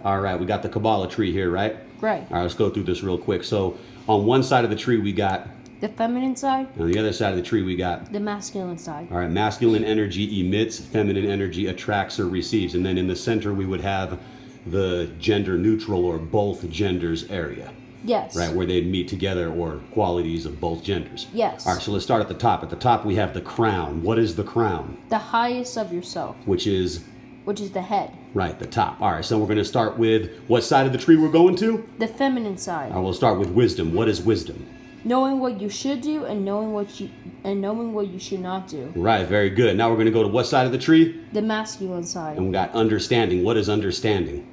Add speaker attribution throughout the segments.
Speaker 1: All right, we got the Qabalah tree here, right?
Speaker 2: Right.
Speaker 1: All right, let's go through this real quick. So on one side of the tree, we got,
Speaker 2: The feminine side,
Speaker 1: on the other side of the tree, we got,
Speaker 2: the masculine side.
Speaker 1: all right, masculine energy emits, feminine energy attracts or receives. And then in the center, we would have the gender neutral or both genders area,
Speaker 2: Yes.
Speaker 1: right? Where they'd meet together or qualities of both genders.
Speaker 2: Yes.
Speaker 1: All right, so let's start at the top. At the top, we have the crown. What is the crown?
Speaker 2: The highest of yourself,
Speaker 1: Which is,
Speaker 2: which is the head.
Speaker 1: right, the top. All right, so we're going to start with what side of the tree we're going to?
Speaker 2: The feminine side.
Speaker 1: All right, we'll start with wisdom. What is wisdom?
Speaker 2: Knowing what you should do and knowing what you should not do.
Speaker 1: Right, very good. Now we're going to go to what side of the tree?
Speaker 2: The masculine side.
Speaker 1: And we got understanding. What is understanding?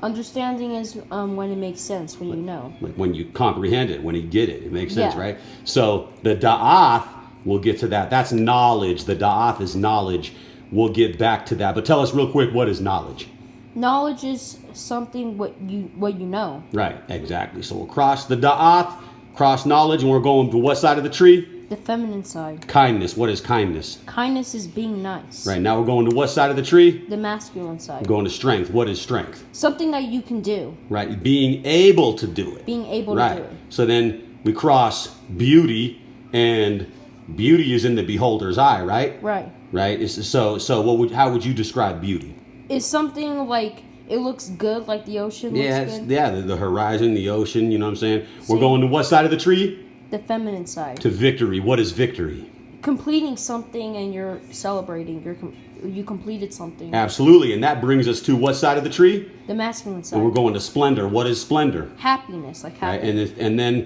Speaker 2: Understanding is when it makes sense, when you know.
Speaker 1: Like when you comprehend it, when you get it. It makes sense,
Speaker 2: Yeah.
Speaker 1: right? So the da'ath, we'll get to that. That's knowledge. The da'ath is knowledge. We'll get back to that. But tell us real quick, what is knowledge?
Speaker 2: Knowledge is something what you know.
Speaker 1: Right, exactly. So we'll cross the da'ath, cross knowledge, and we're going to what side of the tree?
Speaker 2: The feminine side.
Speaker 1: Kindness. What is kindness?
Speaker 2: Kindness is being nice.
Speaker 1: Right, now we're going to what side of the tree?
Speaker 2: The masculine side.
Speaker 1: We're going to strength. What is strength?
Speaker 2: Something that you can do.
Speaker 1: Right, being able to do it.
Speaker 2: Being able
Speaker 1: Right.
Speaker 2: to do it.
Speaker 1: So then we cross beauty, and beauty is in the beholder's eye, right?
Speaker 2: Right.
Speaker 1: Right. So how would you describe beauty?
Speaker 2: It's something like it looks good, like the ocean looks good.
Speaker 1: The horizon, the ocean. You know what I'm saying? We're
Speaker 2: See?
Speaker 1: going to what side of the tree?
Speaker 2: The feminine side.
Speaker 1: To victory. What is victory?
Speaker 2: Completing something and you're celebrating. You completed something.
Speaker 1: Absolutely, and that brings us to what side of the tree?
Speaker 2: The masculine side.
Speaker 1: And we're going to splendor. What is splendor?
Speaker 2: Happiness, like
Speaker 1: Right.
Speaker 2: happiness.
Speaker 1: And then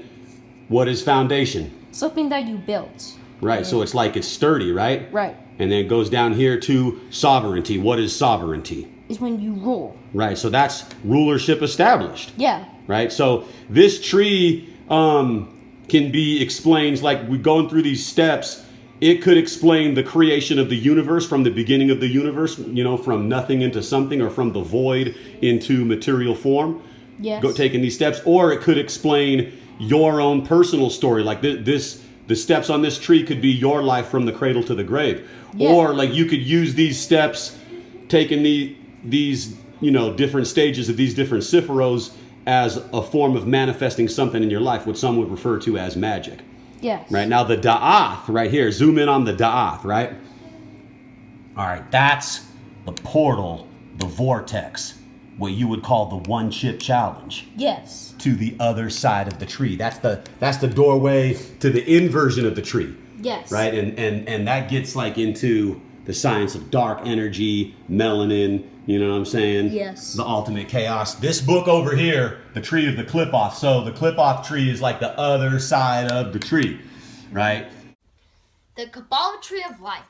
Speaker 1: what is foundation?
Speaker 2: Something that you built.
Speaker 1: Right. So it's like it's sturdy, right?
Speaker 2: Right.
Speaker 1: And then it goes down here to sovereignty. What is sovereignty?
Speaker 2: Is when you rule.
Speaker 1: Right. So that's rulership established.
Speaker 2: Yeah.
Speaker 1: Right. So this tree can be explained like we're going through these steps. It could explain the creation of the universe from the beginning of the universe, from nothing into something, or from the void into material form.
Speaker 2: Yes.
Speaker 1: Taking these steps. Or it could explain your own personal story. Like the steps on this tree could be your life from the cradle to the grave.
Speaker 2: Yeah.
Speaker 1: Or like you could use these steps, taking these different stages of these different sephirots as a form of manifesting something in your life, what some would refer to as magic.
Speaker 2: Yes.
Speaker 1: Right, now the da'ath right here, zoom in on the da'ath, right? All right, that's the portal, the vortex, what you would call the one chip challenge.
Speaker 2: Yes.
Speaker 1: To the other side of the tree. That's the doorway to the inversion of the tree.
Speaker 2: Yes.
Speaker 1: Right, and that gets like into the science of dark energy, melanin, you know what I'm saying?
Speaker 2: Yes.
Speaker 1: The ultimate chaos. This book over here, The Tree of the Qliphoth. So the Qliphoth tree is like the other side of the tree, right?
Speaker 3: The Qabalah Tree of Life.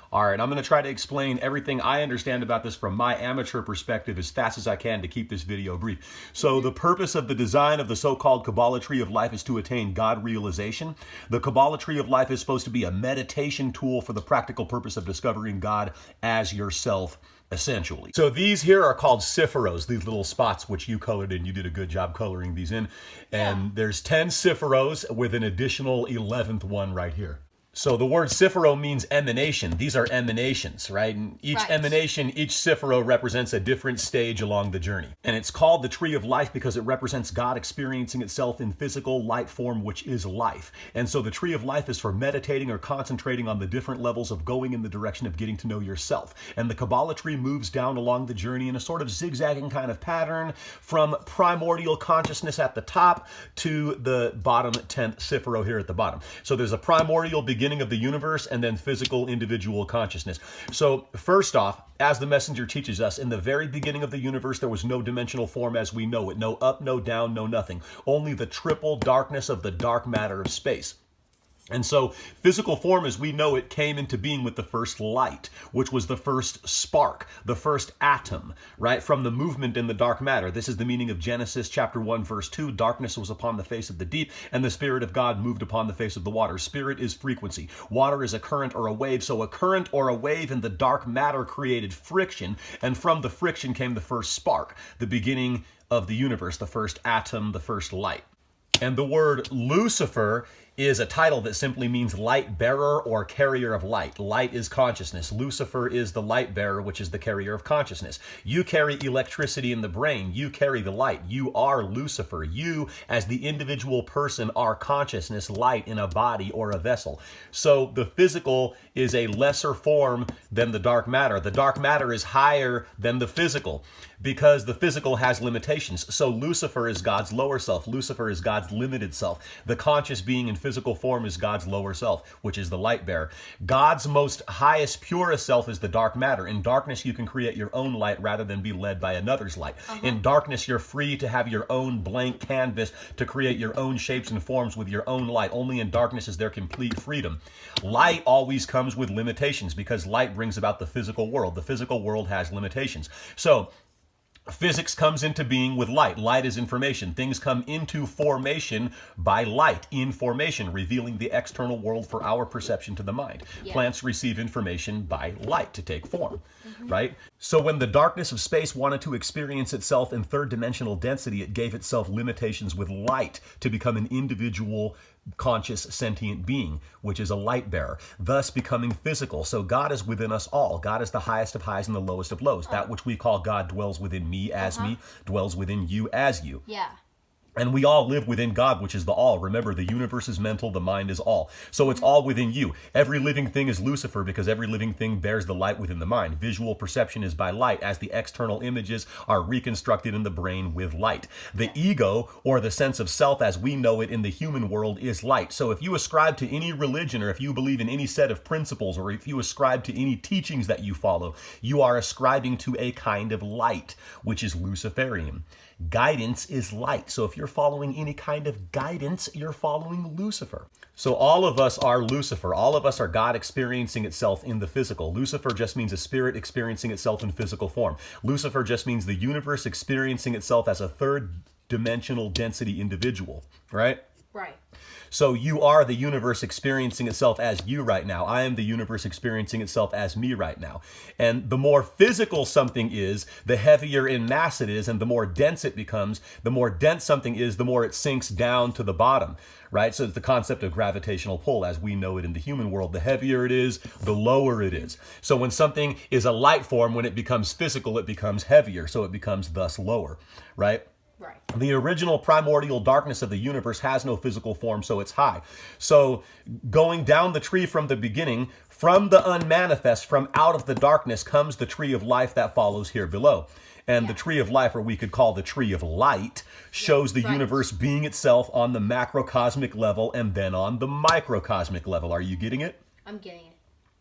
Speaker 4: All right, I'm going to try to explain everything I understand about this from my amateur perspective as fast as I can to keep this video brief. So the purpose of the design of the so-called Qabalah Tree of Life is to attain God realization. The Qabalah Tree of Life is supposed to be a meditation tool for the practical purpose of discovering God as yourself, essentially. So these here are called sephirots, these little spots which you colored in. You did a good job coloring these in. And there's 10 sephirots with an additional 11th one right here. So the word sephirot means emanation. These are emanations, right? And each emanation, each sephirot represents a different stage along the journey. And it's called the Tree of Life because it represents God experiencing itself in physical light form, which is life. And so the Tree of Life is for meditating or concentrating on the different levels of going in the direction of getting to know yourself. And the Qabalah tree moves down along the journey in a sort of zigzagging kind of pattern from primordial consciousness at the top to the bottom 10th sephirot here at the bottom. So there's a primordial beginning of the universe and then physical individual consciousness. So first off, as the messenger teaches us, in the very beginning of the universe, there was no dimensional form as we know it. No up, no down, no nothing. Only the triple darkness of the dark matter of space. And so physical form as we know it came into being with the first light, which was the first spark, the first atom, right? From the movement in the dark matter. This is the meaning of Genesis chapter 1, verse 2. Darkness was upon the face of the deep, and the Spirit of God moved upon the face of the water. Spirit is frequency. Water is a current or a wave. So a current or a wave in the dark matter created friction, and from the friction came the first spark, the beginning of the universe, the first atom, the first light. And the word Lucifer is a title that simply means light bearer or carrier of light. Light is consciousness. Lucifer is the light bearer, which is the carrier of consciousness. You carry electricity in the brain. You carry the light. You are Lucifer. You, as the individual person, are consciousness, light in a body or a vessel. So the physical is a lesser form than the dark matter. The dark matter is higher than the physical because the physical has limitations. So Lucifer is God's lower self. Lucifer is God's limited self. The conscious being in physical form is God's lower self, which is the light bearer. God's most highest, purest self is the dark matter. In darkness, you can create your own light rather than be led by another's light. In darkness, you're free to have your own blank canvas to create your own shapes and forms with your own light. Only in darkness is there complete freedom. Light always comes with limitations because light brings about the physical world. The physical world has limitations. So physics comes into being with light. Light is information. Things come into formation by light, in formation, revealing the external world for our perception to the mind.
Speaker 3: Yeah.
Speaker 4: Plants receive information by light to take form, right? So when the darkness of space wanted to experience itself in third dimensional density, it gave itself limitations with light to become an individual conscious sentient being, which is a light bearer, thus becoming physical. So God is within us all. God is the highest of highs and the lowest of lows. That which we call God dwells within me as me, dwells within you as you.
Speaker 3: Yeah.
Speaker 4: And we all live within God, which is the all. Remember, the universe is mental, the mind is all. So it's all within you. Every living thing is Lucifer because every living thing bears the light within the mind. Visual perception is by light as the external images are reconstructed in the brain with light. The ego, or the sense of self as we know it in the human world, is light. So if you ascribe to any religion, or if you believe in any set of principles, or if you ascribe to any teachings that you follow, you are ascribing to a kind of light, which is Luciferian. Guidance is light. So if you're following any kind of guidance, you're following Lucifer. So all of us are Lucifer. All of us are God experiencing itself in the physical. Lucifer just means a spirit experiencing itself in physical form. Lucifer just means the universe experiencing itself as a third dimensional density individual, right?
Speaker 3: Right.
Speaker 4: So you are the universe experiencing itself as you right now. I am the universe experiencing itself as me right now. And the more physical something is, the heavier in mass it is, and the more dense it becomes. The more dense something is, the more it sinks down to the bottom, right? So it's the concept of gravitational pull as we know it in the human world. The heavier it is, the lower it is. So when something is a light form, when it becomes physical, it becomes heavier. So it becomes thus lower, right?
Speaker 3: Right.
Speaker 4: The original primordial darkness of the universe has no physical form, so it's high. So going down the tree from the beginning, from the unmanifest, from out of the darkness comes the tree of life that follows here below. And the tree of life, or we could call the tree of light, shows the universe being itself on the macrocosmic level and then on the microcosmic level. Are you getting it?
Speaker 3: I'm getting it.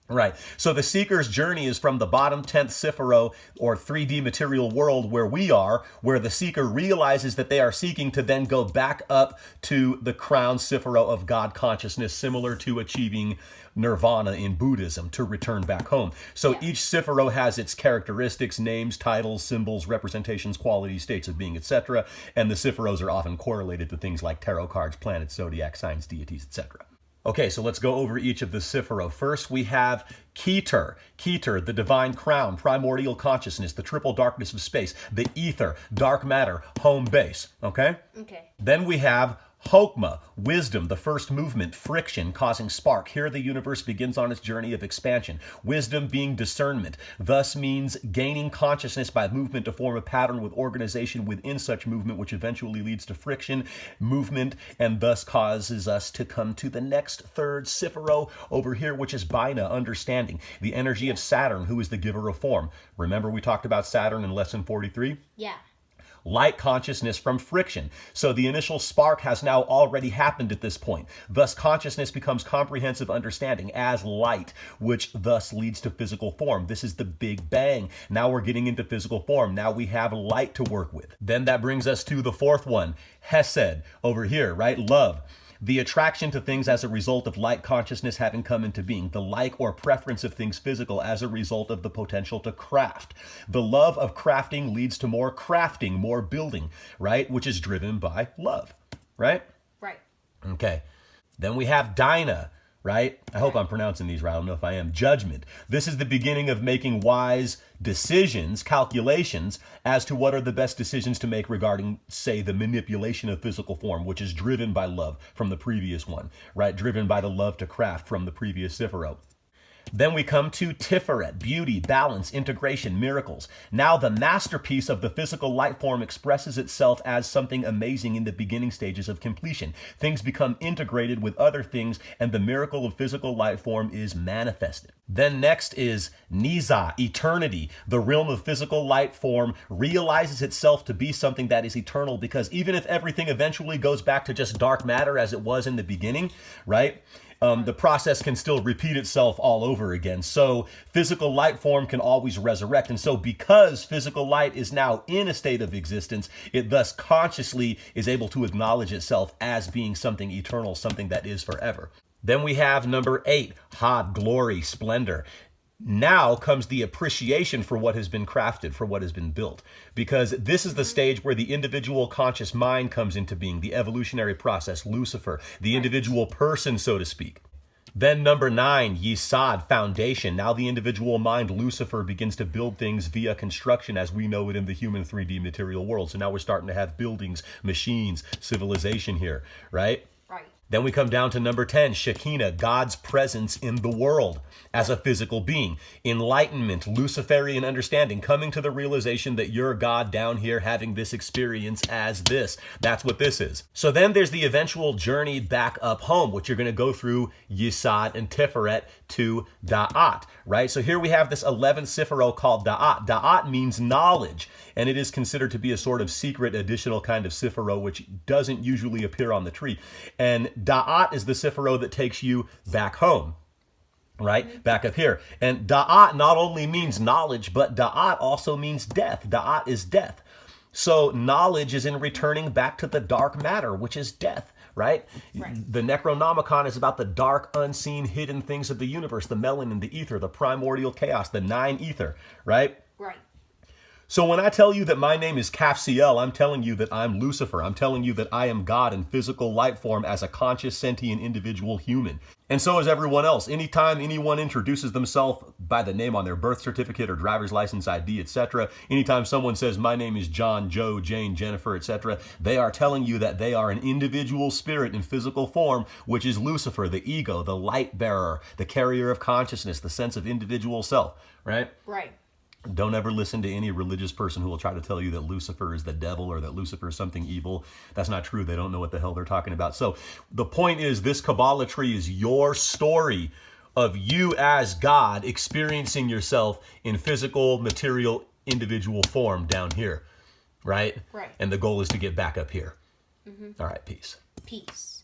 Speaker 4: Right. So the seeker's journey is from the bottom 10th sephirot, or 3D material world where we are, where the seeker realizes that they are seeking to then go back up to the crown sephirot of God consciousness, similar to achieving nirvana in Buddhism, to return back home. So each sephirot has its characteristics, names, titles, symbols, representations, qualities, states of being, etc. And the sephirots are often correlated to things like tarot cards, planets, zodiac signs, deities, etc. Okay, so let's go over each of the sephirot. First, we have Keter. Keter, the divine crown, primordial consciousness, the triple darkness of space, the ether, dark matter, home base. Okay?
Speaker 3: Okay.
Speaker 4: Then we have Hokmah, wisdom, the first movement, friction causing spark. Here the universe begins on its journey of expansion. Wisdom being discernment, thus means gaining consciousness by movement to form a pattern with organization within such movement, which eventually leads to friction, movement, and thus causes us to come to the next third sephirot over here, which is Bina, understanding, the energy of Saturn, who is the giver of form. Remember we talked about Saturn in lesson 43?
Speaker 3: Yeah.
Speaker 4: Light consciousness from friction. So the initial spark has now already happened at this point. Thus consciousness becomes comprehensive understanding as light, which thus leads to physical form. This is the Big Bang. Now we're getting into physical form. Now we have light to work with. Then that brings us to the fourth one, Hesed, over here, right? Love. The attraction to things as a result of light consciousness having come into being. The like or preference of things physical as a result of the potential to craft. The love of crafting leads to more crafting, more building, right? Which is driven by love, right?
Speaker 3: Right.
Speaker 4: Okay. Then we have Dinah, right? I hope I'm pronouncing these right. I don't know if I am. Judgment. This is the beginning of making wise decisions, calculations, as to what are the best decisions to make regarding, say, the manipulation of physical form, which is driven by love from the previous one, right? Driven by the love to craft from the previous sephirot. Then we come to Tiferet, beauty, balance, integration, miracles. Now the masterpiece of the physical light form expresses itself as something amazing in the beginning stages of completion. Things become integrated with other things, and the miracle of physical light form is manifested. Then next is Niza, eternity. The realm of physical light form realizes itself to be something that is eternal, because even if everything eventually goes back to just dark matter as it was in the beginning, right? The process can still repeat itself all over again. So physical light form can always resurrect. And so because physical light is now in a state of existence, it thus consciously is able to acknowledge itself as being something eternal, something that is forever. Then we have number 8, Had, glory, splendor. Now comes the appreciation for what has been crafted, for what has been built, because this is the stage where the individual conscious mind comes into being, the evolutionary process, Lucifer, the individual person, so to speak. Then number 9, Yisad, foundation. Now the individual mind, Lucifer, begins to build things via construction as we know it in the human 3D material world. So now we're starting to have buildings, machines, civilization here, right? Then we come down to number 10, Shekinah, God's presence in the world as a physical being. Enlightenment, Luciferian understanding, coming to the realization that you're God down here having this experience as this. That's what this is. So then there's the eventual journey back up home, which you're going to go through Yisad and Tiferet to Da'at, right? So here we have this 11th sephirot called Da'at. Da'at means knowledge, and it is considered to be a sort of secret additional kind of sephirot which doesn't usually appear on the tree. And Da'at is the sephirot that takes you back home, right? Back up here. And Da'at not only means knowledge, but Da'at also means death. Da'at is death. So knowledge is in returning back to the dark matter, which is death, right? The Necronomicon is about the dark, unseen, hidden things of the universe, the melanin, the ether, the primordial chaos, the 9 ether, right?
Speaker 3: Right.
Speaker 4: So when I tell you that my name is Kafciel, I'm telling you that I'm Lucifer. I'm telling you that I am God in physical light form as a conscious, sentient, individual human. And so is everyone else. Anytime anyone introduces themselves by the name on their birth certificate or driver's license ID, etc., anytime someone says, my name is John, Joe, Jane, Jennifer, etc., they are telling you that they are an individual spirit in physical form, which is Lucifer, the ego, the light bearer, the carrier of consciousness, the sense of individual self, right?
Speaker 3: Right.
Speaker 4: Don't ever listen to any religious person who will try to tell you that Lucifer is the devil or that Lucifer is something evil. That's not true. They don't know what the hell they're talking about. So the point is, this Kabbalah tree is your story of you as God experiencing yourself in physical, material, individual form down here, right?
Speaker 3: Right.
Speaker 4: And the goal is to get back up here. All right, peace.
Speaker 3: Peace.